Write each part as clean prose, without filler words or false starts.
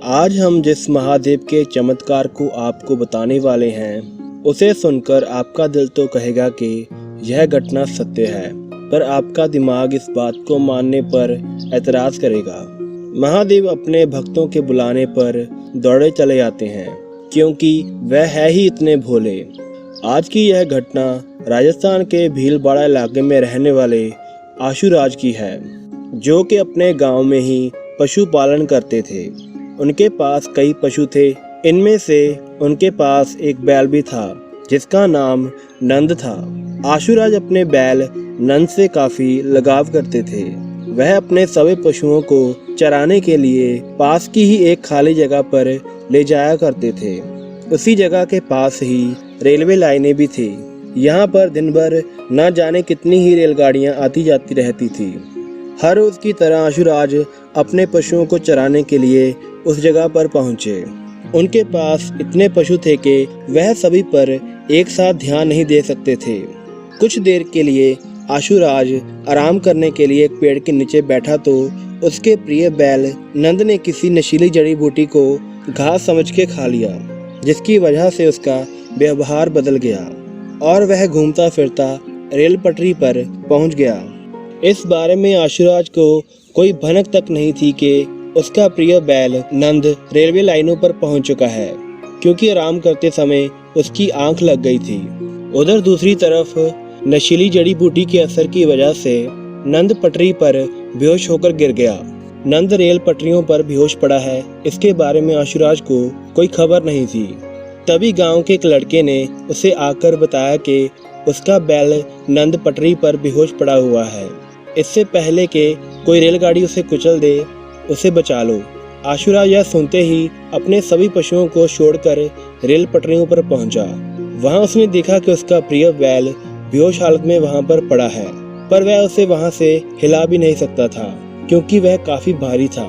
आज हम जिस महादेव के चमत्कार को आपको बताने वाले हैं, उसे सुनकर आपका दिल तो कहेगा कि यह घटना सत्य है, पर आपका दिमाग इस बात को मानने पर एतराज़ करेगा। महादेव अपने भक्तों के बुलाने पर दौड़े चले आते हैं, क्योंकि वह है ही इतने भोले। आज की यह घटना राजस्थान के भीलवाड़ा इलाके में रहने वाले आशुराज की है, जो कि अपने गांव में ही पशुपालन करते थे। उनके पास कई पशु थे। इनमें से उनके पास एक बैल भी था, जिसका नाम नंद था। आशुराज अपने बैल नंद से काफी लगाव करते थे। वह अपने सभी पशुओं को चराने के लिए पास की ही एक खाली जगह पर ले जाया करते थे। उसी जगह के पास ही रेलवे लाइनें भी थी। यहाँ पर दिन भर न जाने कितनी ही रेलगाड़ियाँ आती जाती रहती थी। हर रोज की तरह आशुराज अपने पशुओं को चराने के लिए उस जगह पर पहुंचे। उनके पास इतने पशु थे कि वह सभी पर एक साथ ध्यान नहीं दे सकते थे। कुछ देर के लिए आशुराज आराम करने के लिए एक पेड़ के नीचे बैठा तो उसके प्रिय बैल नंद ने किसी नशीली जड़ी बूटी को घास समझ के खा लिया, जिसकी वजह से उसका व्यवहार बदल गया और वह घूमता फिरता रेल पटरी पर पहुंच गया। इस बारे में आशुराज को कोई भनक तक नहीं थी कि उसका प्रिय बैल नंद रेलवे लाइनों पर पहुंच चुका है, क्योंकि आराम करते समय उसकी आंख लग गई थी। उधर दूसरी तरफ नशीली जड़ी बूटी के असर की वजह से नंद पटरी पर बेहोश होकर गिर गया। नंद रेल पटरियों पर बेहोश पड़ा है, इसके बारे में आशुराज को कोई खबर नहीं थी। तभी गांव के एक लड़के ने उसे आकर बताया कि उसका बैल नंद पटरी पर बेहोश पड़ा हुआ है। इससे पहले कि कोई रेलगाड़ी उसे कुचल दे, उसे बचा लो। आशुराज यह सुनते ही अपने सभी पशुओं को छोड़कर रेल पटरियों पर पहुंचा। वहां उसने देखा कि उसका प्रिय बैल बेहोश हालत में वहां पर पड़ा है, पर वह उसे वहां से हिला भी नहीं सकता था, क्योंकि वह काफी भारी था।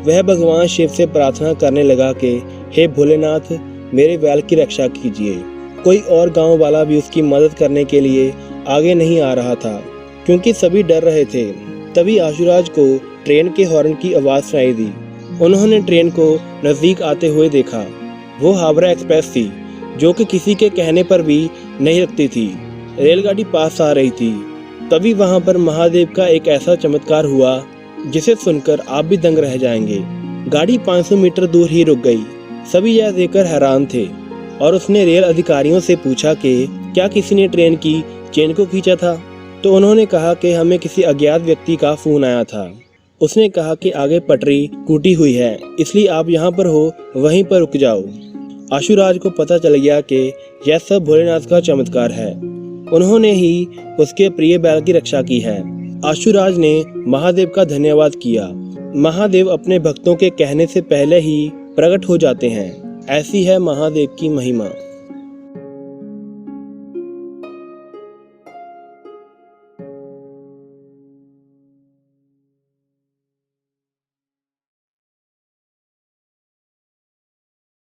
वह भगवान शिव से प्रार्थना करने लगा कि हे भोलेनाथ, मेरे बैल की रक्षा कीजिए। कोई और गाँव वाला भी उसकी मदद करने के लिए आगे नहीं आ रहा था, क्योंकि सभी डर रहे थे। तभी आशुराज को ट्रेन के हॉर्न की आवाज सुनाई दी। उन्होंने ट्रेन को नजदीक आते हुए देखा। वो हावड़ा एक्सप्रेस थी, जो कि किसी के कहने पर भी नहीं रुकती थी। रेलगाड़ी पास आ रही थी। तभी वहां पर महादेव का एक ऐसा चमत्कार हुआ जिसे सुनकर आप भी दंग रह जाएंगे। गाड़ी 500 मीटर दूर ही रुक गई। सभी यह देखकर हैरान थे और उसने रेल अधिकारियों से पूछा कि क्या किसी ने ट्रेन की चेन को खींचा था। तो उन्होंने कहा कि हमें किसी अज्ञात व्यक्ति का फोन आया था। उसने कहा कि आगे पटरी टूटी हुई है, इसलिए आप यहाँ पर हो, वहीं पर रुक जाओ। आशुराज को पता चल गया कि यह सब भोलेनाथ का चमत्कार है। उन्होंने ही उसके प्रिय बैल की रक्षा की है। आशुराज ने महादेव का धन्यवाद किया। महादेव अपने भक्तों के कहने से पहले ही प्रकट हो जाते हैं। ऐसी है महादेव की महिमा।